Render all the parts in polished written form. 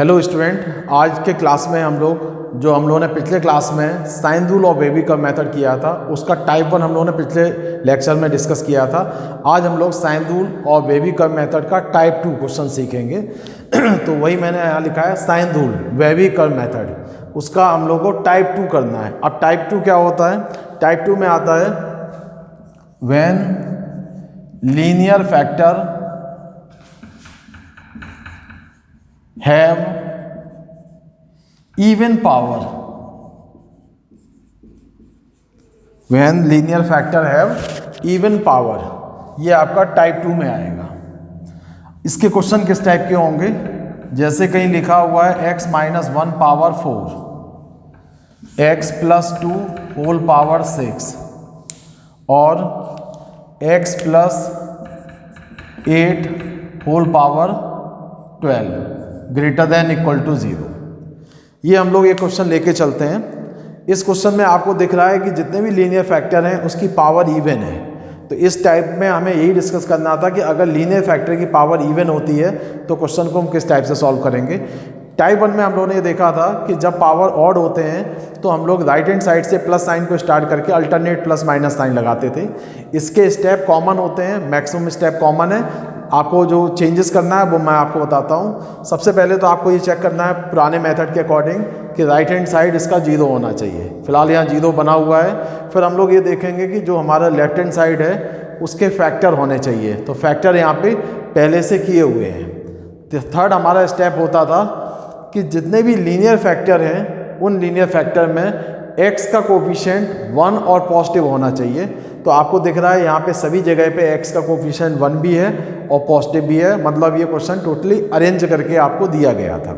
Hello student, आज के class में हम लोगों ने पिछले क्लास में साइन रूल और बेबी कर्व मेथड किया था, उसका टाइप 1 हम लोगों ने पिछले लेक्चर में डिस्कस किया था। आज हम लोग साइन रूल और बेबी कर्व मेथड का टाइप 2 क्वेश्चन सीखेंगे। तो वही मैंने यहाँ लिखा है sine rule wavy curve method, उसका हम लोग को टाइप 2 करना है। अब टाइप 2 क्या होता है? टाइप 2 में आता है when linear factor have even power, when linear factor have even power, ये आपका टाइप 2 में आएगा। इसके क्वेश्चन किस टाइप के होंगे? जैसे कहीं लिखा हुआ है x minus 1 power 4, x plus 2 whole power 6 और x plus 8 whole power 12 greater than equal to 0। ये हम लोग ये क्वेश्चन लेके चलते हैं। इस क्वेश्चन में आपको दिख रहा है कि जितने भी लीनियर फैक्टर हैं उसकी पावर इवन है। तो इस टाइप में हमें यही डिस्कस करना था कि अगर लीनियर फैक्टर की पावर इवन होती है तो क्वेश्चन को हम किस टाइप से सॉल्व करेंगे। टाइप 1 में हम लोगों ने ये देखा था कि जब पावर ऑड होते हैं तो हम लोग राइट हैंड साइड से प्लस साइन को स्टार्ट करके अल्टरनेट प्लस माइनस साइन लगाते थे। इसके स्टेप कॉमन होते हैं, मैक्सिमम स्टेप कॉमन है। आपको जो चेंजेस करना है वो मैं आपको बताता हूँ। सबसे पहले तो आपको ये चेक करना है पुराने मेथड के अकॉर्डिंग कि राइट हैंड साइड इसका 0 होना चाहिए। फिलहाल यहाँ 0 बना हुआ है। फिर हम लोग ये देखेंगे कि जो हमारा लेफ्ट हैंड साइड है उसके फैक्टर होने चाहिए। तो फैक्टर यहाँ पे पहले से किए हुए हैं। तो थर्ड हमारा स्टेप होता था कि जितने भी लीनियर फैक्टर हैं उन लीनियर फैक्टर में x का कोफिशिएंट 1 और पॉजिटिव होना चाहिए। तो आपको दिख रहा है यहाँ पे सभी जगह पे x का कोफिशिएंट 1 भी है और पॉजिटिव भी है, मतलब ये क्वेश्चन टोटली अरेंज करके आपको दिया गया था।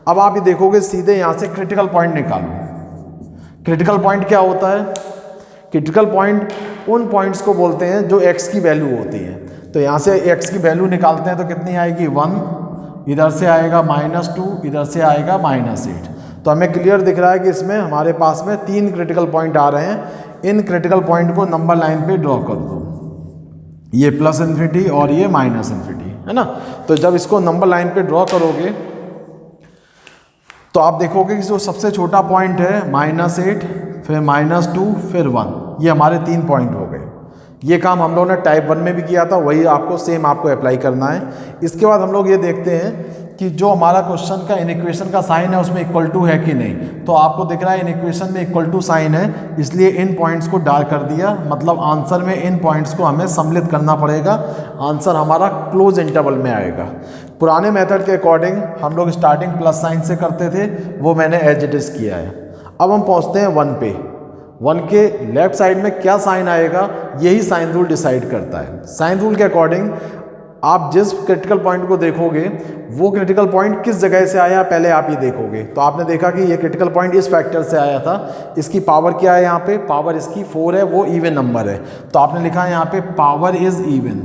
अब आप ये देखोगे सीधे यहाँ से क्रिटिकल पॉइंट निकालो। क्रिटिकल पॉइंट क्या होता है? क्रिटिकल पॉइंट उन पॉइंट्स को बोलते हैं जो x की वैल्यू होती है। तो यहाँ से x की वैल्यू निकालते हैं तो कितनी आएगी? 1, इधर से आएगा -2, इधर से आएगा -8। तो हमें क्लियर दिख रहा है कि इसमें हमारे पास में 3 क्रिटिकल पॉइंट आ रहे हैं। इन क्रिटिकल पॉइंट को नंबर लाइन पे ड्रॉ कर दो। ये प्लस इन्फिनिटी और ये माइनस इन्फिनिटी है ना। तो जब इसको नंबर लाइन पे ड्रॉ करोगे तो आप देखोगे कि जो सबसे छोटा पॉइंट है -8, फिर -2, फिर 1, ये हमारे 3 पॉइंट हो गए। ये काम हम लोगों ने टाइप 1 में भी किया था, वही आपको सेम आपको अप्लाई करना है। इसके बाद हम लोग ये देखते हैं कि जो हमारा क्वेश्चन का इन इक्वेशन का साइन है उसमें इक्वल टू है कि नहीं। तो आपको दिख रहा है इन इक्वेशन में इक्वल टू साइन है, इसलिए इन पॉइंट्स को डार्क कर दिया। मतलब आंसर में इन पॉइंट्स को हमें सम्मिलित करना पड़ेगा। आंसर हमारा क्लोज इंटरवल में आएगा। पुराने मेथड के अकॉर्डिंग हम लोग स्टार्टिंग प्लस साइन से करते थे, वो मैंने एज इट इज किया है। अब हम पहुँचते हैं 1 पे। 1 के लेफ्ट साइड में क्या साइन आएगा यही साइन रूल डिसाइड करता है। साइन रूल के अकॉर्डिंग आप जिस क्रिटिकल पॉइंट को देखोगे वो क्रिटिकल पॉइंट किस जगह से आया पहले आप ये देखोगे। तो आपने देखा कि ये क्रिटिकल पॉइंट इस फैक्टर से आया था। इसकी पावर क्या है? यहाँ पे पावर इसकी 4 है, वो इवन नंबर है। तो आपने लिखा है यहाँ पे पावर इज इवन।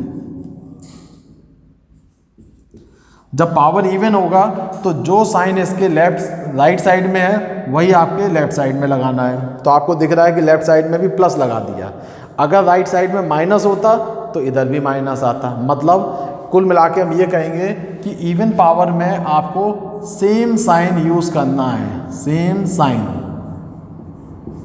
जब पावर इवन होगा तो जो साइन इसके राइट साइड में है वही आपके लेफ्ट साइड में लगाना है। तो आपको दिख रहा है कि लेफ्ट साइड में भी प्लस लगा दिया। अगर राइट साइड में माइनस होता तो इधर भी माइनस आता। मतलब कुल मिला के हम ये कहेंगे कि इवन पावर में आपको सेम साइन यूज़ करना है। सेम साइन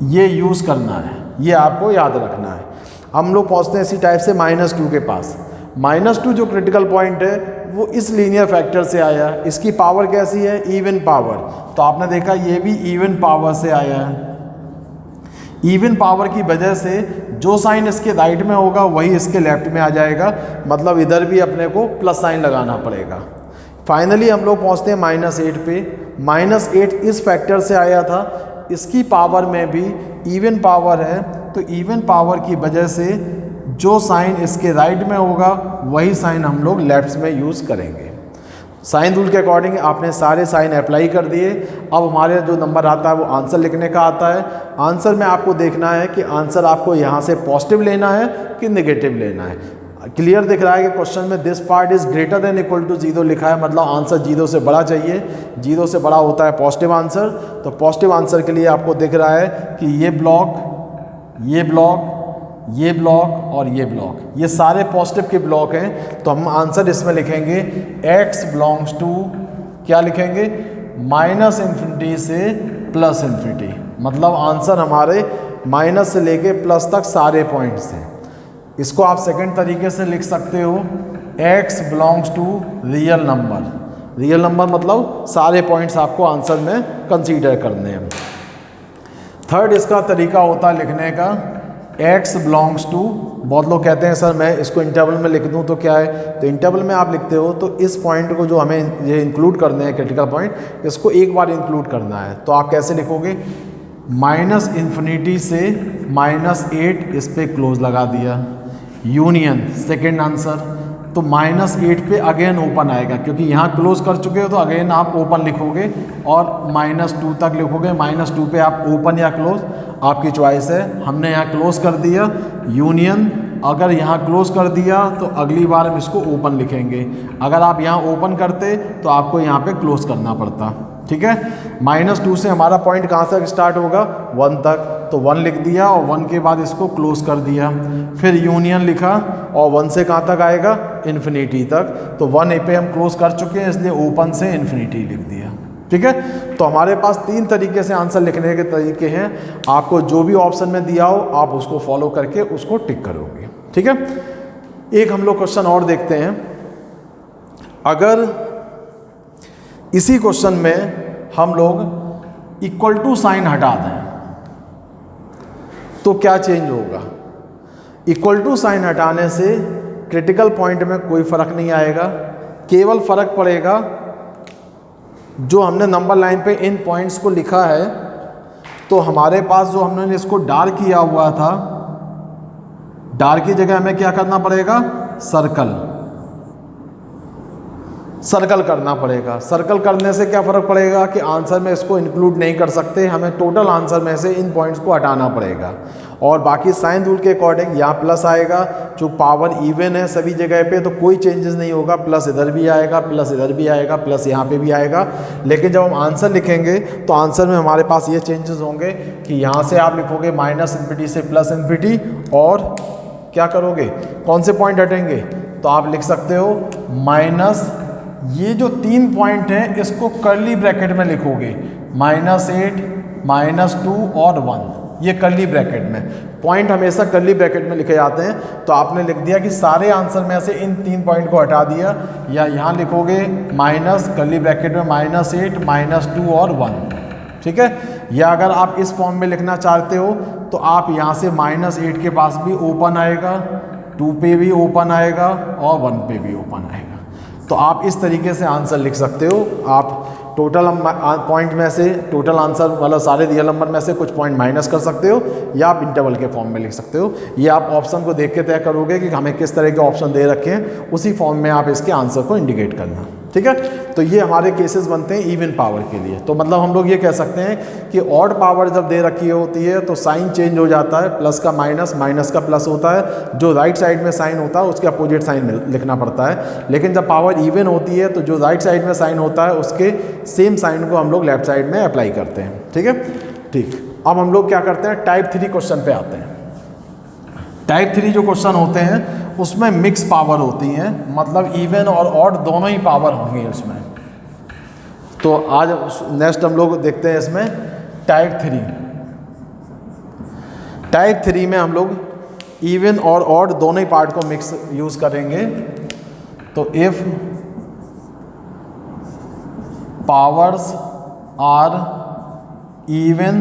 ये यूज़ करना है, ये आपको याद रखना है। हम लोग पहुँचते हैं इसी टाइप से -2 के पास। -2 जो क्रिटिकल पॉइंट है वो इस लीनियर फैक्टर से आया। इसकी पावर कैसी है? Even power. तो आपने देखा ये भी इवन पावर से आया है। इवन पावर की वजह से जो साइन इसके राइट में होगा वही इसके लेफ्ट में आ जाएगा। मतलब इधर भी अपने को प्लस साइन लगाना पड़ेगा। फाइनली हम लोग पहुंचते हैं -8 पे। -8 इस फैक्टर से आया था, इसकी पावर में भी इवन पावर है। तो इवन पावर की वजह से जो साइन इसके राइट में होगा वही साइन हम लोग लेफ्ट में यूज़ करेंगे। साइन रूल के अकॉर्डिंग आपने सारे साइन अप्लाई कर दिए। अब हमारे जो नंबर आता है वो आंसर लिखने का आता है। आंसर में आपको देखना है कि आंसर आपको यहाँ से पॉजिटिव लेना है कि नेगेटिव लेना है। क्लियर दिख रहा है कि क्वेश्चन में this part is greater than equal to 0 लिखा है, मतलब आंसर 0 से बड़ा चाहिए। 0 से बड़ा होता है पॉजिटिव आंसर। तो पॉजिटिव आंसर के लिए आपको दिख रहा है कि ये ब्लॉक, ये ब्लॉक, ये ब्लॉक और ये ब्लॉक, ये सारे पॉजिटिव के ब्लॉक हैं। तो हम आंसर इसमें लिखेंगे x बिलोंग्स टू, क्या लिखेंगे? माइनस इन्फिनिटी से प्लस इन्फिनिटी, मतलब आंसर हमारे माइनस से लेके प्लस तक सारे पॉइंट्स हैं। इसको आप सेकंड तरीके से लिख सकते हो, x belongs to real number. Real number मतलब सारे पॉइंट्स आपको आंसर में कंसीडर करने हैं। थर्ड इसका तरीका होता है लिखने का, x बिलोंग्स टू, बहुत लोग कहते हैं सर मैं इसको इंटरवल में लिख दूं तो क्या है, तो इंटरवल में आप लिखते हो तो इस पॉइंट को जो हमें ये इंक्लूड करने हैं क्रिटिकल पॉइंट, इसको एक बार इंक्लूड करना है। तो आप कैसे लिखोगे, माइनस इन्फिनिटी से -8 इस पे क्लोज लगा दिया, यूनियन सेकेंड आंसर, तो -8 पे अगेन ओपन आएगा, क्योंकि यहाँ क्लोज कर चुके हो तो अगेन आप ओपन लिखोगे और -2 तक लिखोगे। -2 पे आप ओपन या क्लोज आपकी चॉइस है। हमने यहाँ क्लोज कर दिया यूनियन, अगर यहाँ क्लोज कर दिया तो अगली बार हम इसको ओपन लिखेंगे। अगर आप यहाँ ओपन करते तो आपको यहाँ पे क्लोज करना पड़ता, ठीक है। -2 से हमारा पॉइंट कहाँ तक स्टार्ट होगा, 1 तक, तो 1 लिख दिया और 1 के बाद इसको क्लोज कर दिया, फिर यूनियन लिखा और 1 से कहाँ तक आएगा, इन्फिनिटी तक, तो 1 पे हम क्लोज कर चुके हैं इसलिए ओपन से इन्फिनिटी लिख दिया, ठीक है। तो हमारे पास 3 तरीके से आंसर लिखने के तरीके हैं। आपको जो भी ऑप्शन में दिया हो आप उसको फॉलो करके उसको टिक करोगे, ठीक है। एक हम लोग क्वेश्चन और देखते हैं। अगर इसी क्वेश्चन में हम लोग इक्वल टू साइन हटा दें तो क्या चेंज होगा। इक्वल टू साइन हटाने से क्रिटिकल पॉइंट में कोई फर्क नहीं आएगा, केवल फर्क पड़ेगा जो हमने नंबर लाइन पे इन पॉइंट्स को लिखा है, तो हमारे पास जो हमने इसको डार्क किया हुआ था, डार्क की जगह हमें क्या करना पड़ेगा, सर्कल करना पड़ेगा। सर्कल करने से क्या फ़र्क पड़ेगा कि आंसर में इसको इंक्लूड नहीं कर सकते, हमें टोटल आंसर में से इन पॉइंट्स को हटाना पड़ेगा। और बाकी साइन रूल के अकॉर्डिंग यहाँ प्लस आएगा, जो पावर इवन है सभी जगह पे तो कोई चेंजेस नहीं होगा, प्लस इधर भी आएगा, प्लस इधर भी आएगा, प्लस यहाँ पे भी आएगा। लेकिन जब हम आंसर लिखेंगे तो आंसर में हमारे पास ये चेंजेस होंगे कि यहाँ से आप लिखोगे माइनस इन्फिनिटी से प्लस इन्फिनिटी, और क्या करोगे, कौन से पॉइंट हटेंगे, तो आप लिख सकते हो माइनस, ये जो 3 पॉइंट हैं इसको कर्ली ब्रैकेट में लिखोगे, -8, -2 और 1, ये कर्ली ब्रैकेट में। पॉइंट हमेशा कर्ली ब्रैकेट में लिखे जाते हैं, तो आपने लिख दिया कि सारे आंसर में से इन 3 पॉइंट को हटा दिया, या यहाँ लिखोगे माइनस कर्ली ब्रैकेट में -8, -2 और 1, ठीक है। या अगर आप इस फॉर्म में लिखना चाहते हो तो आप यहाँ से -8 के पास भी ओपन आएगा, 2 पे भी ओपन आएगा और 1 पे भी ओपन आएगा। तो आप इस तरीके से आंसर लिख सकते हो। आप टोटल पॉइंट में से, टोटल आंसर मतलब सारे रियल नंबर में से कुछ पॉइंट माइनस कर सकते हो, या आप इंटरवल के फॉर्म में लिख सकते हो। ये आप ऑप्शन को देख के तय करोगे कि हमें किस तरह के ऑप्शन दे रखे हैं, उसी फॉर्म में आप इसके आंसर को इंडिकेट करना, ठीक है। तो ये हमारे केसेस बनते हैं इवन पावर के लिए। तो मतलब हम लोग ये कह सकते हैं कि ऑड पावर जब दे रखी होती है तो साइन चेंज हो जाता है, प्लस का माइनस, माइनस का प्लस होता है, जो राइट साइड में साइन होता है उसके अपोजिट साइन लिखना पड़ता है। लेकिन जब पावर इवन होती है तो जो राइट साइड में साइन होता है उसके सेम साइन को हम लोग लेफ्ट साइड में अप्लाई करते हैं, ठीक है। ठीक, अब हम लोग क्या करते हैं, टाइप 3 क्वेश्चन पे आते हैं। टाइप 3 जो क्वेश्चन होते हैं उसमें मिक्स पावर होती हैं, मतलब इवन और ऑड दोनों ही पावर होंगी उसमें। तो आज नेक्स्ट हम लोग देखते हैं इसमें टाइप 3। टाइप 3 में हम लोग इवन और ऑड दोनों ही पार्ट को मिक्स यूज करेंगे। तो if powers are even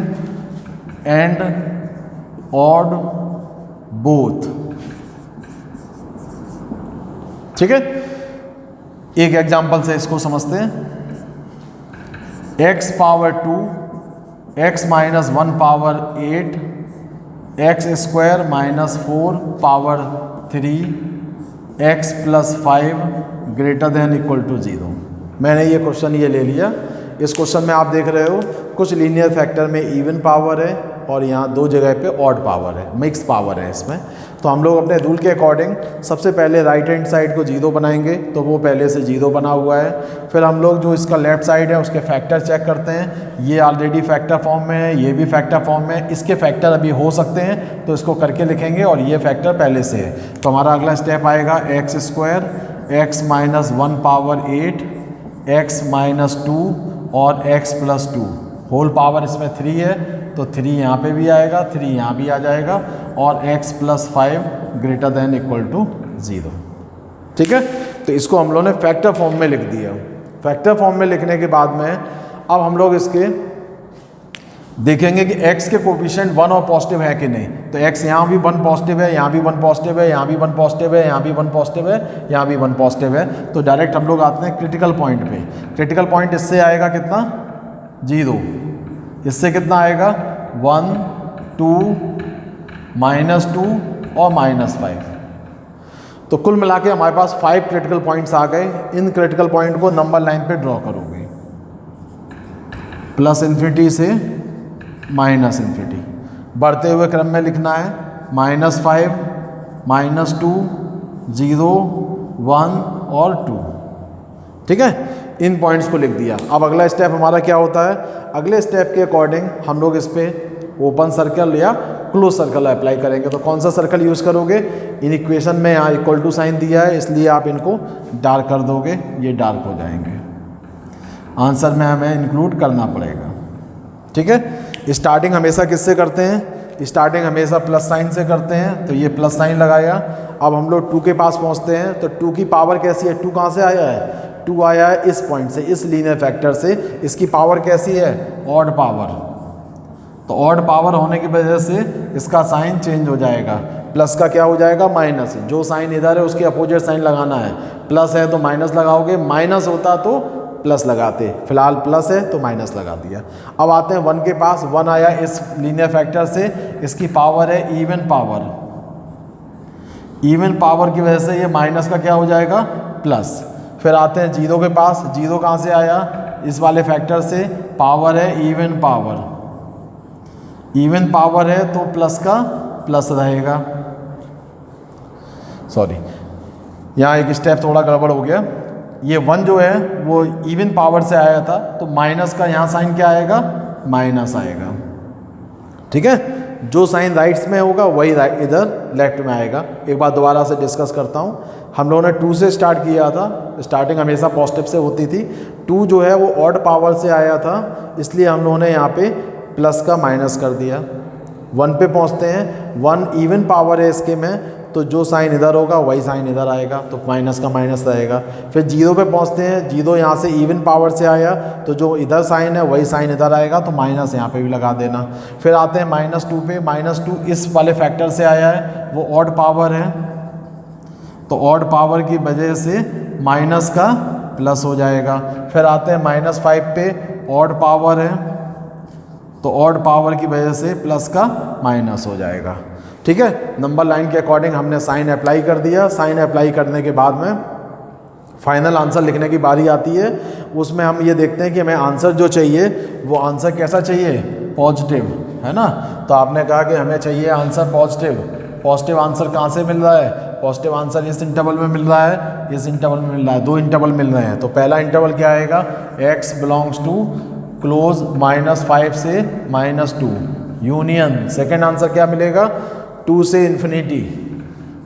and odd both, ठीक है। एक एग्जांपल से इसको समझते हैं। x power 2, x minus 1 power 8, x square minus 4 power 3, x plus 5 greater than equal to 0। मैंने ये क्वेश्चन ये ले लिया। इस क्वेश्चन में आप देख रहे हो कुछ लीनियर फैक्टर में इवन पावर है और यहाँ 2 जगह पे ऑड पावर है, मिक्स पावर है इसमें। तो हम लोग अपने रूल के अकॉर्डिंग सबसे पहले राइट हैंड साइड को 0 बनाएंगे, तो वो पहले से 0 बना हुआ है। फिर हम लोग जो इसका लेफ्ट साइड है उसके फैक्टर चेक करते हैं, ये ऑलरेडी फैक्टर फॉर्म में है, ये भी फैक्टर फॉर्म में है, इसके फैक्टर अभी हो सकते हैं तो इसको करके लिखेंगे, और ये फैक्टर पहले से है। तो हमारा अगला स्टेप आएगा x square, x minus 1 power 8, x minus 2 और x प्लस 2 होल पावर इसमें 3 है तो 3 यहाँ पे भी आएगा, 3 यहाँ भी आ जाएगा और x plus 5 greater than equal to 0। ठीक है, तो इसको हम लोगों ने फैक्टर फॉर्म में लिख दिया। फैक्टर फॉर्म में लिखने के बाद में अब हम लोग इसके देखेंगे कि x के कोफिशिएंट 1 और पॉजिटिव है कि नहीं। तो x यहाँ भी 1 पॉजिटिव है, यहाँ भी 1 पॉजिटिव है, यहाँ भी 1 पॉजिटिव है, यहाँ भी 1 पॉजिटिव है, यहाँ भी 1 पॉजिटिव है। तो डायरेक्ट हम लोग आते हैं क्रिटिकल पॉइंट पे। क्रिटिकल पॉइंट इससे आएगा कितना 0, इससे कितना आएगा 1 2 -2 और -5। तो कुल मिला के हमारे पास 5 क्रिटिकल पॉइंट्स आ गए। इन क्रिटिकल पॉइंट को नंबर लाइन पे ड्रॉ करोगे +∞ से -∞, बढ़ते हुए क्रम में लिखना है -5 -2 0 1 और 2। ठीक है, इन पॉइंट्स को लिख दिया। अब अगला स्टेप हमारा क्या होता है, अगले स्टेप के अकॉर्डिंग हम लोग इस पर ओपन सर्कल या क्लोज सर्कल अप्लाई करेंगे। तो कौन सा सर्कल यूज़ करोगे, इन इक्वेशन में यहाँ इक्वल टू साइन दिया है इसलिए आप इनको डार्क कर दोगे, ये डार्क हो जाएंगे। आंसर में हमें इंक्लूड करना पड़ेगा। ठीक है, स्टार्टिंग हमेशा किससे करते हैं, स्टार्टिंग हमेशा प्लस साइन से करते हैं। तो ये प्लस साइन लगाया। अब हम लोग 2 के पास पहुँचते हैं तो 2 की पावर कैसी है, 2 कहाँ से आया है, 2 आया है इस पॉइंट से, इस लीनियर फैक्टर से। इसकी पावर कैसी है, ऑड पावर। तो ऑड पावर होने की वजह से इसका साइन चेंज हो जाएगा, प्लस का क्या हो जाएगा माइनस। जो साइन इधर है उसके अपोजिट साइन लगाना है, प्लस है तो माइनस लगाओगे, माइनस होता तो प्लस लगाते, फिलहाल प्लस है तो माइनस लगा दिया। अब आते हैं 1 के पास, 1 आया इस लीनियर फैक्टर से, इसकी पावर है इवन पावर। इवन पावर की वजह से ये माइनस का क्या हो जाएगा प्लस। फिर आते हैं 0 के पास, 0 कहाँ से आया, इस वाले फैक्टर से, पावर है इवन पावर। इवन पावर है तो प्लस का प्लस रहेगा। सॉरी, यहाँ एक स्टेप थोड़ा गड़बड़ हो गया। ये 1 जो है वो इवन पावर से आया था तो माइनस का यहाँ साइन क्या आएगा, माइनस आएगा। ठीक है, जो साइन राइट्स में होगा वही इधर लेफ्ट में आएगा। एक बार दोबारा से डिस्कस करता हूँ। हम लोगों ने 2 से स्टार्ट किया था, स्टार्टिंग हमेशा पॉजिटिव से होती थी। 2 जो है वो ऑड पावर से आया था इसलिए हम लोगों ने यहाँ पे प्लस का माइनस कर दिया। 1 पे पहुँचते हैं, 1 इवन पावर है इसके में, तो जो साइन इधर होगा वही साइन इधर आएगा, तो माइनस का माइनस रहेगा। फिर 0 पे पहुँचते हैं, 0 यहाँ से इवन पावर से आया तो जो इधर साइन है वही साइन इधर आएगा, तो माइनस यहाँ पे भी लगा देना। फिर आते हैं -2 पे, -2 इस वाले फैक्टर से आया है, वो ऑड पावर है तो ऑड पावर की वजह से माइनस का प्लस हो जाएगा। फिर आते हैं -5 पे, ऑड पावर है तो ऑड पावर की वजह से प्लस का माइनस हो जाएगा। ठीक है, नंबर लाइन के अकॉर्डिंग हमने साइन अप्लाई कर दिया। साइन अप्लाई करने के बाद में फाइनल आंसर लिखने की बारी आती है। उसमें हम ये देखते हैं कि हमें आंसर जो चाहिए वो आंसर कैसा चाहिए, पॉजिटिव, है ना। तो आपने कहा कि हमें चाहिए आंसर पॉजिटिव। पॉजिटिव आंसर कहाँ से मिल रहा है, पॉजिटिव आंसर इस इंटरवल में मिल रहा है, इस इंटरवल में मिल रहा है, 2 इंटरवल मिल रहे हैं। तो पहला इंटरवल क्या आएगा, x बिलोंग्स टू क्लोज -5 से -2 यूनियन। सेकेंड आंसर क्या मिलेगा, 2 से इन्फिनिटी।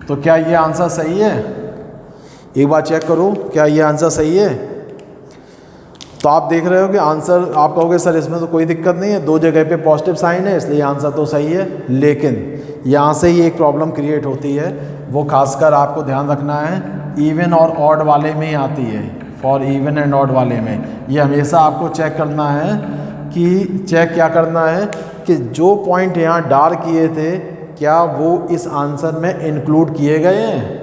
तो क्या ये आंसर सही है, एक बार चेक करो क्या ये आंसर सही है। तो आप देख रहे हो कि आंसर, आप कहोगे सर इसमें तो कोई दिक्कत नहीं है, 2 जगह पे पॉजिटिव साइन है इसलिए आंसर तो सही है। लेकिन यहाँ से ही एक प्रॉब्लम क्रिएट होती है, वो खासकर आपको ध्यान रखना है, इवन और ऑड वाले में ही आती है। फॉर इवन एंड ऑड वाले में ये हमेशा आपको चेक करना है कि क्या करना है कि जो पॉइंट यहाँ डार्क किए थे क्या वो इस आंसर में इंक्लूड किए गए हैं।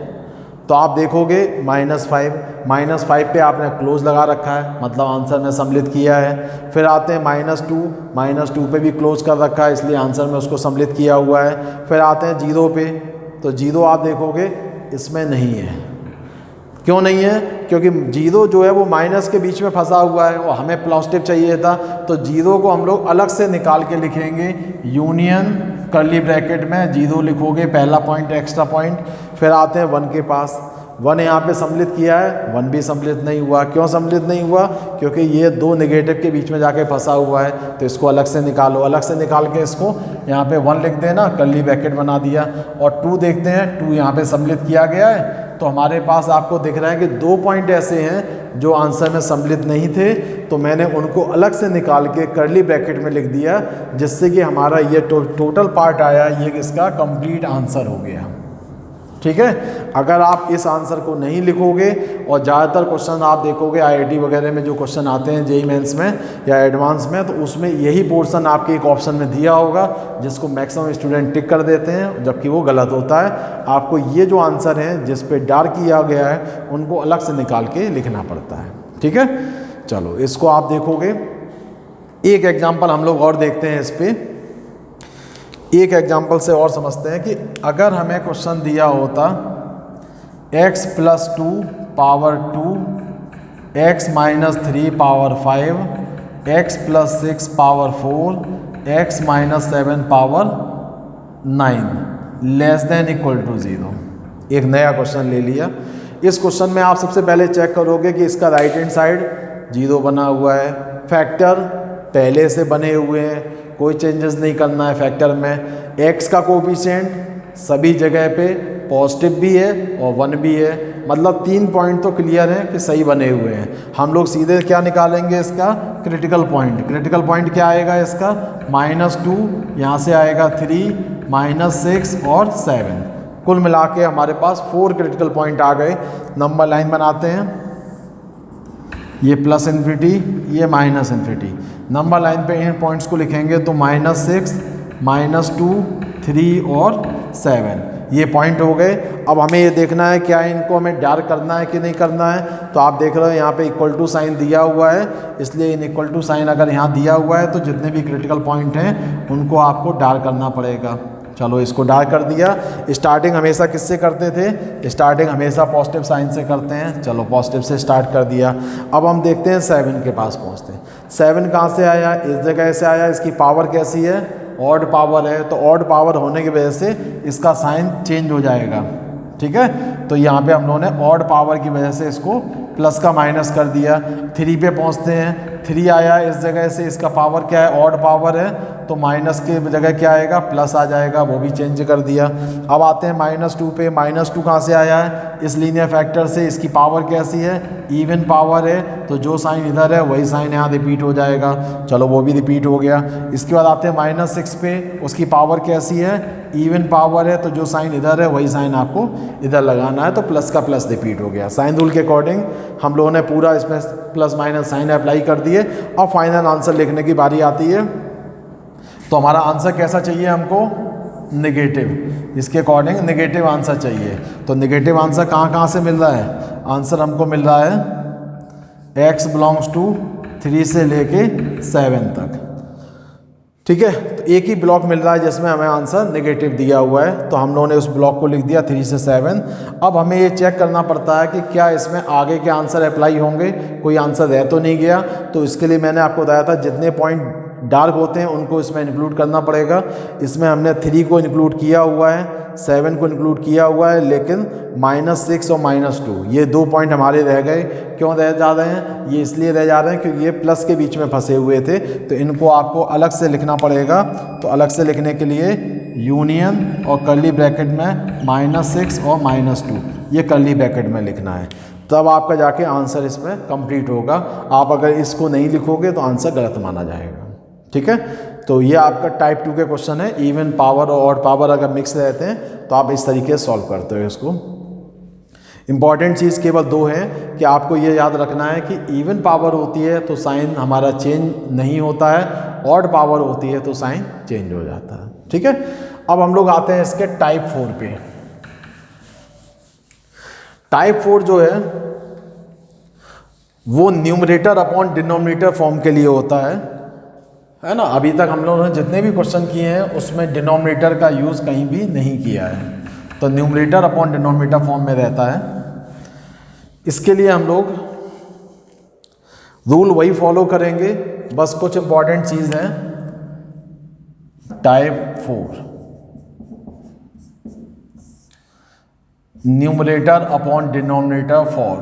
तो आप देखोगे -5 पे आपने क्लोज लगा रखा है, मतलब आंसर में सम्मिलित किया है। फिर आते हैं -2 पे भी क्लोज कर रखा है इसलिए आंसर में उसको सम्मिलित किया हुआ है। फिर आते हैं 0 पे, तो 0 आप देखोगे इसमें नहीं है। क्यों नहीं है, क्योंकि 0 जो है वो माइनस के बीच में फंसा हुआ है और हमें पॉजिटिव चाहिए था। तो 0 को हम लोग अलग से निकाल के लिखेंगे, यूनियन कर्ली ब्रैकेट में 0 लिखोगे, पहला पॉइंट एक्स्ट्रा पॉइंट। फिर आते हैं 1 के पास, 1 यहाँ पे सम्मिलित किया है, 1 भी सम्मिलित नहीं हुआ। क्यों सम्मिलित नहीं हुआ, क्योंकि ये 2 नेगेटिव के बीच में जाके फंसा हुआ है। तो इसको अलग से निकालो, अलग से निकाल के इसको यहाँ पे 1 लिख देना, कर्ली ब्रैकेट बना दिया। और 2 देखते हैं, 2 यहाँ पे सम्मिलित किया गया है तो हमारे पास आपको दिख रहा है कि 2 पॉइंट ऐसे हैं जो आंसर में सम्मिलित नहीं थे, तो मैंने उनको अलग से निकाल के कर्ली ब्रैकेट में लिख दिया, जिससे कि हमारा ये टोटल पार्ट आया, ये इसका कंप्लीट आंसर हो गया। ठीक है, अगर आप इस आंसर को नहीं लिखोगे और ज़्यादातर क्वेश्चन आप देखोगे आईआईटी वगैरह में जो क्वेश्चन आते हैं जेईई मेंस में या एडवांस में, तो उसमें यही पोर्शन आपके एक ऑप्शन में दिया होगा जिसको मैक्सिमम स्टूडेंट टिक कर देते हैं, जबकि वो गलत होता है। आपको ये जो आंसर हैं जिस पे डार्क किया गया है उनको अलग से निकाल के लिखना पड़ता है। ठीक है, चलो इसको आप देखोगे। एक एग्जाम्पल हम लोग और देखते हैं इस पर, एक एग्जाम्पल से और समझते हैं कि अगर हमें क्वेश्चन दिया होता x + 2 power 2, x - 3 power 5, x + 6 power 4, x - 7 power 9 < 0। एक नया क्वेश्चन ले लिया। इस क्वेश्चन में आप सबसे पहले चेक करोगे कि इसका राइट हैंड साइड 0 बना हुआ है, फैक्टर पहले से बने हुए हैं, कोई चेंजेस नहीं करना है फैक्टर में। x का कोफिशिएंट सभी जगह पे पॉजिटिव भी है और 1 भी है, मतलब 3 पॉइंट तो क्लियर हैं कि सही बने हुए हैं। हम लोग सीधे क्या निकालेंगे, इसका क्रिटिकल पॉइंट। क्रिटिकल पॉइंट क्या आएगा इसका, -2, यहाँ से आएगा 3, -6 और 7, कुल मिला के हमारे पास 4 क्रिटिकल पॉइंट आ गए। नंबर लाइन बनाते हैं, ये +∞, ये -∞। नंबर लाइन पे इन पॉइंट्स को लिखेंगे तो -6, -2, 3 और 7 ये पॉइंट हो गए। अब हमें ये देखना है क्या इनको हमें डार्क करना है कि नहीं करना है। तो आप देख रहे हो यहाँ पे इक्वल टू साइन दिया हुआ है, इसलिए इन इक्वल टू साइन अगर यहाँ दिया हुआ है तो जितने भी क्रिटिकल पॉइंट हैं उनको आपको डार्क करना पड़ेगा। चलो इसको डार्क कर दिया। स्टार्टिंग हमेशा किससे करते थे, स्टार्टिंग हमेशा पॉजिटिव साइन से करते हैं। चलो पॉजिटिव से स्टार्ट कर दिया। अब हम देखते हैं 7 के पास पहुँचते हैं। 7 कहाँ से आया, इस जगह से आया। इसकी पावर कैसी है, ऑड पावर है, तो ऑड पावर होने की वजह से इसका साइन चेंज हो जाएगा। ठीक है, तो यहाँ पे हम लोगों ने ऑड पावर की वजह से इसको प्लस का माइनस कर दिया। 3 पे पहुँचते हैं, 3 आया, इस जगह से इसका पावर क्या है, ऑड पावर है, तो माइनस के जगह क्या आएगा, प्लस आ जाएगा, वो भी चेंज कर दिया। अब आते हैं -2 पे। -2 कहाँ से आया है, इस लीनियर फैक्टर से। इसकी पावर कैसी है, इवन पावर है, तो जो साइन इधर है वही साइन यहाँ रिपीट हो जाएगा। चलो वो भी रिपीट हो गया। इसके बाद आते हैं -6 पे, उसकी पावर कैसी है, इवन पावर है, तो जो साइन इधर है वही साइन आपको इधर लगाना है, तो प्लस का प्लस रिपीट हो गया। साइन रूल के अकॉर्डिंग हम लोगों ने पूरा इसमें प्लस माइनस साइन अप्लाई कर दिए। अब फाइनल आंसर लिखने की बारी आती है। तो हमारा आंसर कैसा चाहिए हमको, नेगेटिव। इसके अकॉर्डिंग नेगेटिव आंसर चाहिए। तो नेगेटिव आंसर कहाँ से मिल रहा है, आंसर हमको मिल रहा है x बिलोंग्स टू 3 से लेके 7 तक। ठीक है, तो एक ही ब्लॉक मिल रहा है जिसमें हमें आंसर नेगेटिव दिया हुआ है, तो हम लोगों ने उस ब्लॉक को लिख दिया 3 से 7। अब हमें ये चेक करना पड़ता है कि क्या इसमें आगे के आंसर अप्लाई होंगे, कोई आंसर रह तो नहीं गया। तो इसके लिए मैंने आपको बताया था जितने पॉइंट डार्क होते हैं उनको इसमें इंक्लूड करना पड़ेगा। इसमें हमने 3 को इंक्लूड किया हुआ है, 7 को इंक्लूड किया हुआ है, लेकिन -6 और -2 ये 2 पॉइंट हमारे रह गए। क्यों रह जा रहे हैं, ये इसलिए रह जा रहे हैं क्योंकि ये प्लस के बीच में फंसे हुए थे, तो इनको आपको अलग से लिखना पड़ेगा। तो अलग से लिखने के लिए यूनियन और कर्ली ब्रैकेट में -6 और -2 ये कर्ली ब्रैकेट में लिखना है, तब आपका जाके आंसर इसमें कंप्लीट होगा। आप अगर इसको नहीं लिखोगे तो आंसर गलत माना जाएगा। ठीक है, तो ये आपका टाइप 2 के क्वेश्चन है। इवन पावर और ऑड पावर अगर मिक्स रहते हैं तो आप इस तरीके से सॉल्व करते हो इसको। इंपॉर्टेंट चीज़ केवल 2 है कि आपको ये याद रखना है कि इवन पावर होती है तो साइन हमारा चेंज नहीं होता है, ऑड पावर होती है तो साइन चेंज हो जाता है। ठीक है, अब हम लोग आते हैं इसके टाइप 4 पे। टाइप 4 जो है वो न्यूमरेटर अपॉन डिनोमिनेटर फॉर्म के लिए होता है ना। अभी तक हम लोगों ने जितने भी क्वेश्चन किए हैं उसमें डिनोमिनेटर का यूज़ कहीं भी नहीं किया है, तो न्यूमरेटर अपॉन डिनोमिनेटर फॉर्म में रहता है। इसके लिए हम लोग रूल वही फॉलो करेंगे, बस कुछ इंपॉर्टेंट चीज़ है। Type 4 numerator upon denominator form.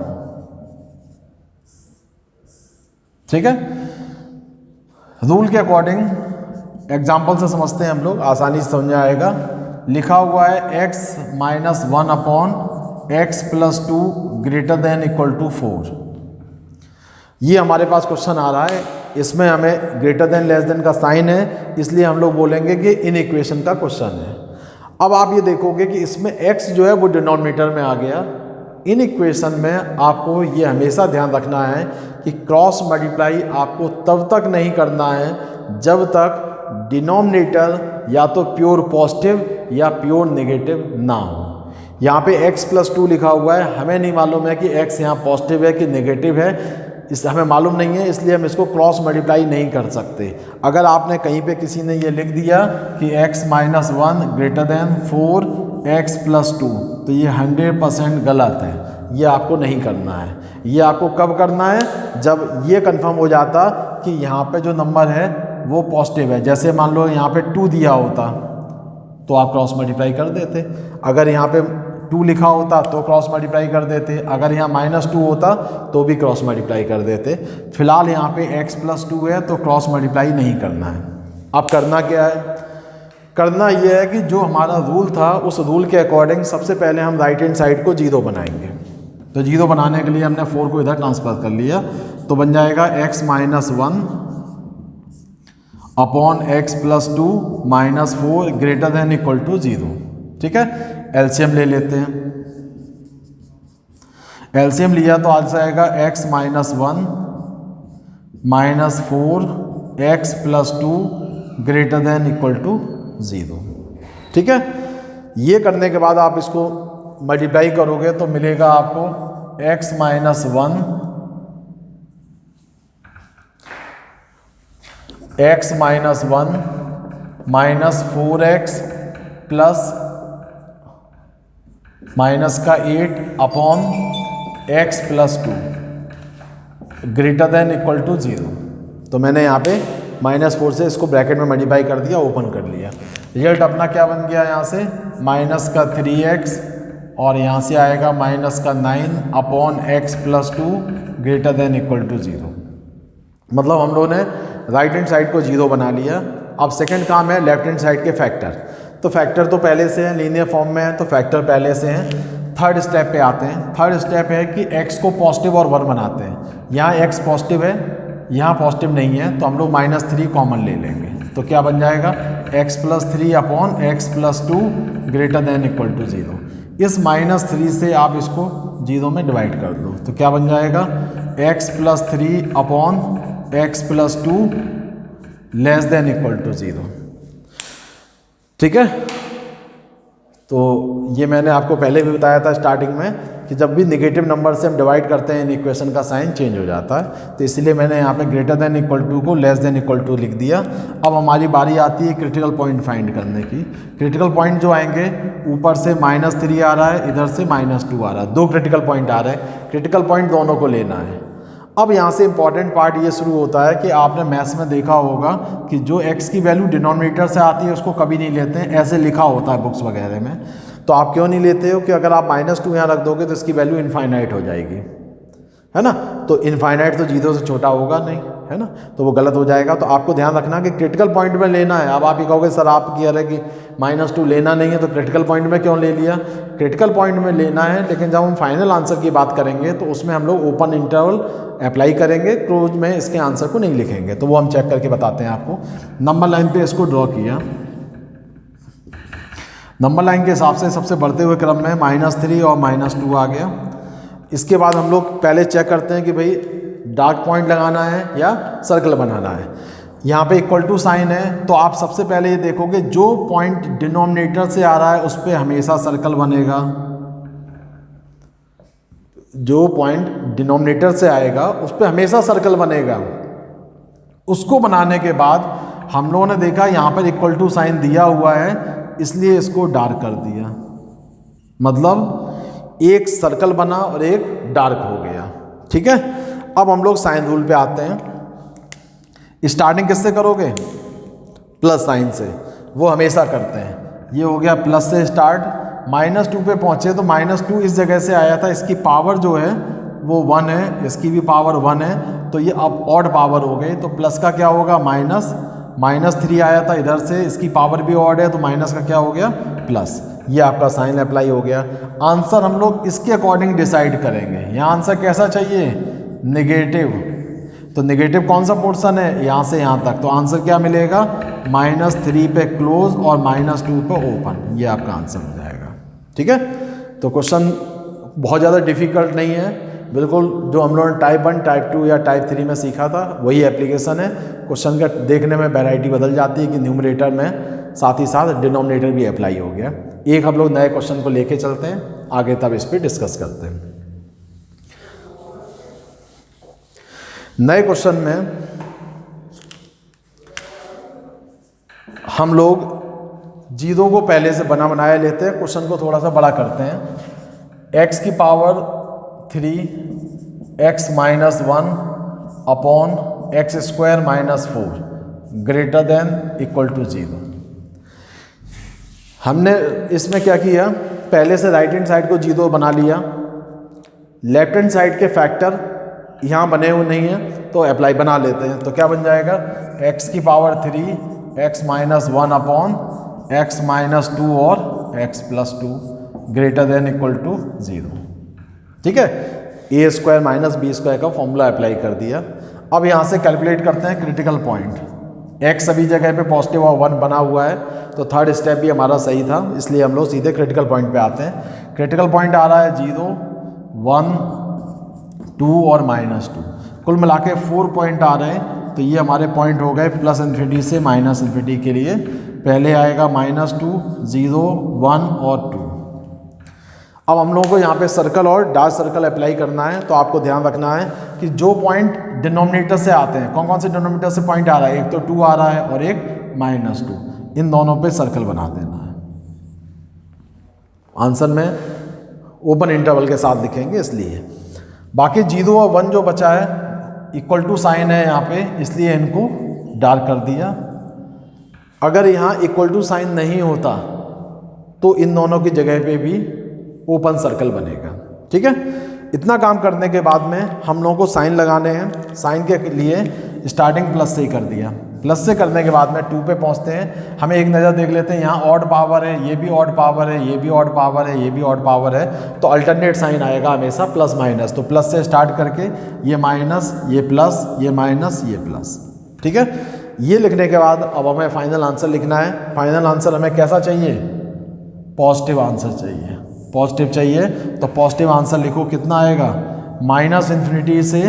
ठीक है, रूल के अकॉर्डिंग एग्जाम्पल से समझते हैं हम लोग, आसानी से समझ आएगा। लिखा हुआ है x - 1 upon x plus 2 greater than equal to 4। ये हमारे पास क्वेश्चन आ रहा है, इसमें हमें ग्रेटर देन लेस देन का साइन है, इसलिए हम लोग बोलेंगे कि इन इक्वेशन का क्वेश्चन है। अब आप ये देखोगे कि इसमें x जो है वो डिनोमिनेटर में आ गया। इन इक्वेशन में आपको ये हमेशा ध्यान रखना है कि क्रॉस मल्टीप्लाई आपको तब तक नहीं करना है जब तक डिनोमिनेटर या तो प्योर पॉजिटिव या प्योर नेगेटिव ना हो। यहाँ पे x प्लस 2 लिखा हुआ है, हमें नहीं मालूम है कि x यहाँ पॉजिटिव है कि नेगेटिव है, इससे हमें मालूम नहीं है, इसलिए हम इसको क्रॉस मल्टीप्लाई नहीं कर सकते। अगर आपने कहीं पे किसी ने ये लिख दिया कि x minus 1 greater than 4x plus 2, तो ये 100% गलत है, ये आपको नहीं करना है। ये आपको कब करना है? जब ये कंफर्म हो जाता कि यहाँ पे जो नंबर है वो पॉजिटिव है। जैसे मान लो यहाँ पे 2 दिया होता तो आप क्रॉस मल्टीप्लाई कर देते, अगर यहाँ पे 2 लिखा होता तो क्रॉस मल्टीप्लाई कर देते, अगर यहाँ -2 होता तो भी क्रॉस मल्टीप्लाई कर देते। फिलहाल यहाँ पे x प्लस 2 है तो क्रॉस मल्टीप्लाई नहीं करना है। अब करना क्या है? करना यह है कि जो हमारा रूल था उस रूल के अकॉर्डिंग सबसे पहले हम राइट हैंड साइड को 0 बनाएंगे। तो 0 बनाने के लिए हमने 4 को इधर ट्रांसफर कर लिया, तो बन जाएगा x minus 1 upon x plus 2 minus 4 greater than equal to 0। ठीक है, एलसीएम ले लेते हैं। एलसीएम लिया तो आज आएगा x minus 1 minus 4x plus 2 greater than equal to 0। ठीक है, ये करने के बाद आप इसको मल्टीप्लाई करोगे तो मिलेगा आपको x minus 1 x minus 1 minus 4x plus minus का 8 upon x plus 2 greater than equal to 0। तो मैंने यहाँ पे -4 से इसको ब्रैकेट में मल्टीप्लाई कर दिया, ओपन कर लिया। रिजल्ट अपना क्या बन गया? यहाँ से माइनस का 3x और यहाँ से आएगा माइनस का 9 upon x plus 2 greater than equal to 0। मतलब हम लोगों ने राइट हैंड साइड को 0 बना लिया। अब सेकंड काम है लेफ्ट हैंड साइड के फैक्टर। तो फैक्टर तो पहले से है, लीनियर फॉर्म में है तो फैक्टर पहले से हैं। थर्ड स्टेप पे आते हैं। थर्ड स्टेप है कि x को पॉजिटिव और 1 बनाते हैं। यहाँ x पॉजिटिव है, यहाँ पॉजिटिव नहीं है, तो हम लोग -3 कॉमन ले लेंगे। तो क्या बन जाएगा? x plus 3 upon x plus 2 greater than equal to 0। इस -3 से आप इसको 0 में डिवाइड कर दो, तो क्या बन जाएगा? x plus 3 upon x plus 2 less than equal to 0। ठीक है, तो ये मैंने आपको पहले भी बताया था स्टार्टिंग में कि जब भी नेगेटिव नंबर से हम डिवाइड करते हैं इन इक्वेशन का साइन चेंज हो जाता है। तो इसलिए मैंने यहाँ पे ग्रेटर देन इक्वल टू को लेस देन इक्वल टू लिख दिया। अब हमारी बारी आती है क्रिटिकल पॉइंट फाइंड करने की। क्रिटिकल पॉइंट जो आएंगे, ऊपर से -3 आ रहा है, इधर से -2 आ रहा है, 2 क्रिटिकल पॉइंट आ रहे हैं। क्रिटिकल पॉइंट दोनों को लेना है। अब यहाँ से इंपॉर्टेंट पार्ट ये शुरू होता है कि आपने मैथ्स में देखा होगा कि जो x की वैल्यू डिनोमिनेटर से आती है उसको कभी नहीं लेते हैं, ऐसे लिखा होता है बुक्स वगैरह में। तो आप क्यों नहीं लेते हो? कि अगर आप -2 यहाँ रख दोगे तो इसकी वैल्यू इनफाइनाइट हो जाएगी, है ना। तो इनफाइनाइट तो 0 से छोटा होगा नहीं, है ना, तो वो गलत हो जाएगा। तो आपको ध्यान रखना कि क्रिटिकल पॉइंट में लेना है। अब आप ये कहोगे सर आप कह रहे कि -2 लेना नहीं है तो क्रिटिकल पॉइंट में क्यों ले लिया? क्रिटिकल पॉइंट में लेना है, लेकिन जब हम फाइनल आंसर की बात करेंगे तो उसमें हम लोग ओपन इंटरवल अप्लाई करेंगे, क्लोज में इसके आंसर को नहीं लिखेंगे। तो वो हम चेक करके बताते हैं आपको। नंबर लाइन पे इसको ड्रॉ किया। नंबर लाइन के हिसाब से सबसे बढ़ते हुए क्रम में -3 और -2 आ गया। इसके बाद हम लोग पहले चेक करते हैं कि भाई डार्क पॉइंट लगाना है या सर्कल बनाना है। यहाँ पे इक्वल टू साइन है, तो आप सबसे पहले ये देखोगे जो पॉइंट डिनोमिनेटर से आ रहा है उस पर हमेशा सर्कल बनेगा। जो पॉइंट डिनोमिनेटर से आएगा उस पर हमेशा सर्कल बनेगा। उसको बनाने के बाद हम लोगों ने देखा यहाँ पर इक्वल टू साइन दिया हुआ है, इसलिए इसको डार्क कर दिया। मतलब एक सर्कल बना और एक डार्क हो गया। ठीक है, अब हम लोग साइन रूल पे आते हैं। स्टार्टिंग किससे करोगे? प्लस साइन से, वो हमेशा करते हैं। ये हो गया प्लस से स्टार्ट, -2 पे पहुंचे तो -2 इस जगह से आया था, इसकी पावर जो है वो 1 है, इसकी भी पावर 1 है, तो ये अब ऑड पावर हो गई। तो प्लस का क्या होगा? माइनस, -3 आया था इधर से, इसकी पावर भी ऑड है तो माइनस का क्या हो गया प्लस, ये आपका साइन अप्लाई हो गया। आंसर हम लोग इसके अकॉर्डिंग डिसाइड करेंगे। यहाँ आंसर कैसा चाहिए, नेगेटिव, तो नेगेटिव कौन सा पोर्शन है, यहाँ से यहाँ तक, तो आंसर क्या मिलेगा -3 पे क्लोज और -2 पे ओपन, ये आपका आंसर हो जाएगा। ठीक है, तो क्वेश्चन बहुत ज़्यादा डिफिकल्ट नहीं है, बिल्कुल जो हम लोगों ने टाइप 1, टाइप 2 या टाइप 3 में सीखा था वही एप्लीकेशन है। क्वेश्चन का देखने में वैरायटी बदल जाती है कि न्यूमरेटर में साथ ही साथ डिनोमिनेटर भी अप्लाई हो गया। एक हम लोग नए क्वेश्चन को लेके चलते हैं आगे, तब इस पर डिस्कस करते हैं। नए क्वेश्चन में हम लोग जीरो को पहले से बना बनाया लेते हैं, क्वेश्चन को थोड़ा सा बड़ा करते हैं। x की power 3 x minus 1 upon x square minus 4 greater than equal to 0। हमने इसमें क्या किया, पहले से राइट हैंड साइड को जीरो बना लिया, लेफ्ट हैंड साइड के फैक्टर यहाँ बने हुए नहीं हैं तो अप्लाई बना लेते हैं। तो क्या बन जाएगा, x की power 3 x minus 1 upon x minus 2 और x plus 2 greater than equal to 0। ठीक है, A square minus B square का फॉर्मूला अप्लाई कर दिया। अब यहाँ से कैलकुलेट करते हैं क्रिटिकल पॉइंट। x सभी जगह पे पॉजिटिव और 1 बना हुआ है तो थर्ड स्टेप भी हमारा सही था, इसलिए हम लोग सीधे क्रिटिकल पॉइंट पे आते हैं। क्रिटिकल पॉइंट आ रहा है 0, 1, 2 और -2, कुल मिला के 4 पॉइंट आ रहे हैं। तो ये हमारे पॉइंट हो गए प्लस इन्फिनिटी से माइनस इन्फिनिटी के लिए। पहले आएगा -2, 0, 1 और 2। अब हम लोगों को यहाँ पे सर्कल और डार्क सर्कल अप्लाई करना है, तो आपको ध्यान रखना है कि जो पॉइंट डिनोमिनेटर से आते हैं, कौन कौन से डिनोमिनेटर से पॉइंट आ रहा है, एक तो 2 आ रहा है और एक -2, इन दोनों पे सर्कल बना देना है। आंसर में ओपन इंटरवल के साथ लिखेंगे इसलिए। बाकी 0 और 1 जो बचा है इक्वल टू साइन है यहाँ पे, इसलिए इनको डार्क कर दिया। अगर यहाँ इक्वल टू साइन नहीं होता तो इन दोनों की जगह पे भी ओपन सर्कल बनेगा। ठीक है, इतना काम करने के बाद में हम लोगों को साइन लगाने हैं। साइन के लिए स्टार्टिंग प्लस से ही कर दिया, प्लस से करने के बाद में 2 पे पहुंचते हैं। हमें एक नज़र देख लेते हैं, यहाँ ऑड पावर है, ये भी ऑड पावर है, ये भी ऑड पावर है, ये भी ऑड पावर है, तो अल्टरनेट साइन आएगा हमेशा प्लस माइनस। तो प्लस से स्टार्ट करके ये माइनस, ये प्लस, ये माइनस, ये प्लस। ठीक है, ये लिखने के बाद अब हमें फाइनल आंसर लिखना है। फाइनल आंसर हमें कैसा चाहिए, पॉजिटिव आंसर चाहिए। पॉजिटिव चाहिए तो पॉजिटिव आंसर लिखो, कितना आएगा, -इन्फिनिटी से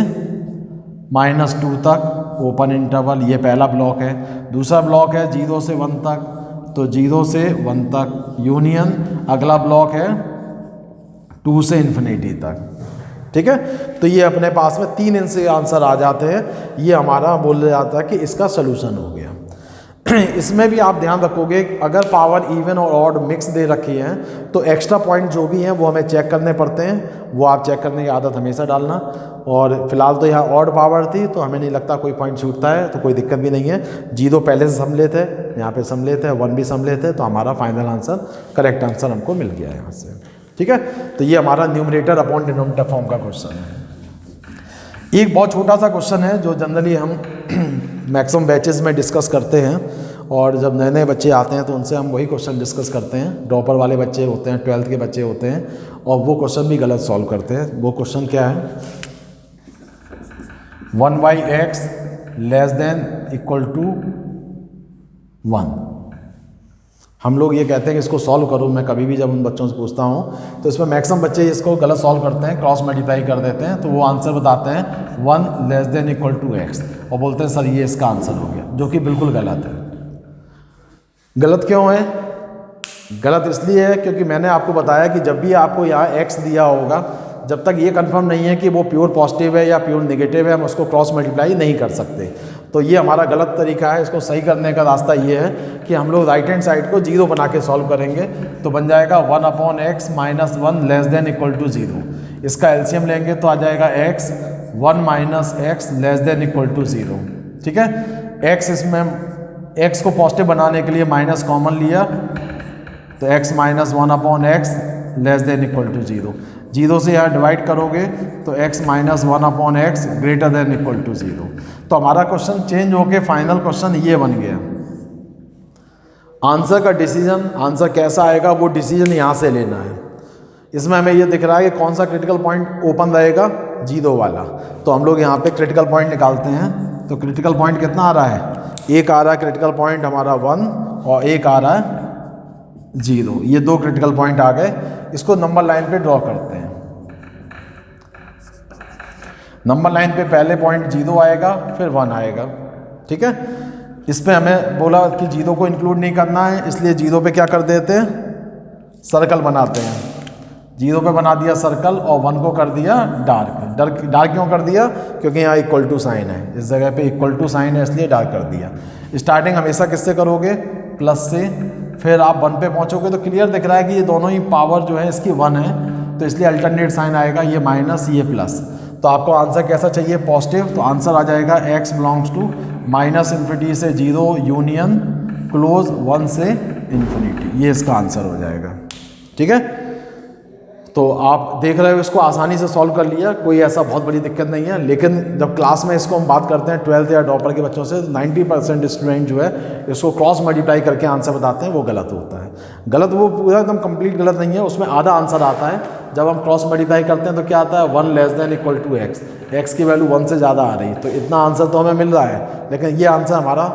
-2 तक ओपन इंटरवल, ये पहला ब्लॉक है। दूसरा ब्लॉक है 0 से 1 तक, तो 0 से 1 तक यूनियन। अगला ब्लॉक है 2 से इन्फिनिटी तक। ठीक है, तो ये अपने पास में 3 इनसे आंसर आ जाते हैं। ये हमारा बोला जाता है कि इसका सोल्यूशन हो गया। इसमें भी आप ध्यान रखोगे, अगर पावर इवन और ऑड मिक्स दे रखी है तो एक्स्ट्रा पॉइंट जो भी हैं वो हमें चेक करने पड़ते हैं, वो आप चेक करने की आदत हमेशा डालना। और फिलहाल तो यहाँ ऑड पावर थी तो हमें नहीं लगता कोई पॉइंट छूटता है, तो कोई दिक्कत भी नहीं है। 0 पहले से समले थे, यहाँ पे समले थे, 1 भी समले थे, तो हमारा फाइनल आंसर, करेक्ट आंसर हमको मिल गया यहाँ से। ठीक है, तो ये हमारा न्यूमरेटर अपॉन डिनोमिनेटर फॉर्म का क्वेश्चन है। एक बहुत छोटा सा क्वेश्चन है जो जनरली हम मैक्सिमम बैचेस में डिस्कस करते हैं, और जब नए नए बच्चे आते हैं तो उनसे हम वही क्वेश्चन डिस्कस करते हैं। ड्रॉपर वाले बच्चे होते हैं, 12th के बच्चे होते हैं, और वो क्वेश्चन भी गलत सॉल्व करते हैं। वो क्वेश्चन क्या है, 1/x less than equal to 1। हम लोग ये कहते हैं कि इसको सॉल्व करो। मैं कभी भी जब उन बच्चों से पूछता हूँ तो इसमें मैक्सिमम बच्चे इसको गलत सॉल्व करते हैं, क्रॉस मल्टीप्लाई कर देते हैं, तो वो आंसर बताते हैं 1 less than equal to x, और बोलते हैं सर ये इसका आंसर हो गया, जो कि बिल्कुल गलत है। गलत क्यों है, गलत इसलिए है क्योंकि मैंने आपको बताया कि जब भी आपको यहाँ x दिया होगा, जब तक ये कंफर्म नहीं है कि वो प्योर पॉजिटिव है या प्योर नेगेटिव है, हम उसको क्रॉस मल्टीप्लाई नहीं कर सकते। तो ये हमारा गलत तरीका है। इसको सही करने का रास्ता ये है कि हम लोग राइट हैंड साइड को 0 बना के सॉल्व करेंगे, तो बन जाएगा 1/x minus 1 less than equal to 0। इसका एलसीएम लेंगे तो आ जाएगा x 1 minus x less than equal to 0। ठीक है, x इसमें x को पॉजिटिव बनाने के लिए माइनस कॉमन लिया, तो x minus 1/x less than equal to 0। 0 से यहाँ डिवाइड करोगे तो x minus 1/x greater than equal to 0। तो हमारा क्वेश्चन चेंज होके फाइनल क्वेश्चन ये बन गया। आंसर का डिसीजन, आंसर कैसा आएगा वो डिसीजन यहाँ से लेना है। इसमें हमें ये दिख रहा है कि कौन सा क्रिटिकल पॉइंट ओपन रहेगा, 0 वाला। तो हम लोग यहाँ पे क्रिटिकल पॉइंट निकालते हैं। तो क्रिटिकल पॉइंट कितना आ रहा है, एक आ रहा है क्रिटिकल पॉइंट हमारा 1 और एक आ रहा है 0। ये दो क्रिटिकल पॉइंट आ गए। इसको नंबर लाइन पे ड्रॉ करते हैं। नंबर लाइन पे पहले पॉइंट 0 आएगा, फिर 1 आएगा, ठीक है। इस पे हमें बोला कि 0 को इंक्लूड नहीं करना है, इसलिए 0 पे क्या कर देते हैं, सर्कल बनाते हैं। 0 पे बना दिया सर्कल और 1 को कर दिया डार्क। डार्क क्यों कर दिया, क्योंकि यहाँ इक्वल टू साइन है, इस जगह पे इक्वल टू साइन है इसलिए डार्क कर दिया। स्टार्टिंग हमेशा किससे करोगे, प्लस से, फिर आप 1 पे पहुँचोगे तो क्लियर दिख रहा है कि ये दोनों ही पावर जो है इसकी 1 है, तो इसलिए अल्टरनेट साइन आएगा, ये माइनस ये प्लस। तो आपको आंसर कैसा चाहिए, पॉजिटिव। तो आंसर आ जाएगा x बिलोंग्स टू -∞ से 0 यूनियन क्लोज 1 से ∞। ये इसका आंसर हो जाएगा, ठीक है। तो आप देख रहे हो इसको आसानी से सॉल्व कर लिया, कोई ऐसा बहुत बड़ी दिक्कत नहीं है। लेकिन जब क्लास में इसको हम बात करते हैं 12th या टॉपर के बच्चों से, 90% स्टूडेंट जो है इसको क्रॉस मल्टीप्लाई करके आंसर बताते हैं, वो गलत होता है। गलत वो पूरा एकदम कंप्लीट गलत नहीं है, उसमें आधा आंसर आता है। जब हम क्रॉस मल्टीप्लाई करते हैं तो क्या आता है, 1 less than equal to x, x की वैल्यू 1 से ज़्यादा आ रही, तो इतना आंसर तो हमें मिल रहा है, लेकिन ये आंसर हमारा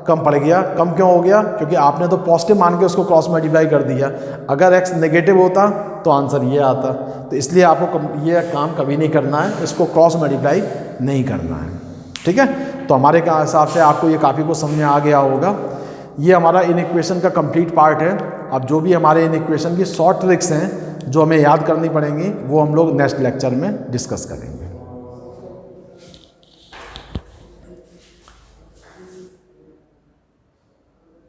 कम पड़ गया। कम क्यों हो गया, क्योंकि आपने तो पॉजिटिव मान के उसको क्रॉस मल्टीप्लाई कर दिया। अगर x नेगेटिव होता तो आंसर ये आता। तो इसलिए आपको ये काम कभी नहीं करना है, इसको क्रॉस मल्टीप्लाई नहीं करना है, ठीक है। तो हमारे हिसाब से आपको ये काफ़ी कुछ समझ में आ गया होगा। ये हमारा इन इक्वेशन का कंप्लीट पार्ट है। अब जो भी हमारे इन इक्वेशन की शॉर्ट ट्रिक्स हैं जो हमें याद करनी पड़ेंगी, वो हम लोग नेक्स्ट लेक्चर में डिस्कस करेंगे।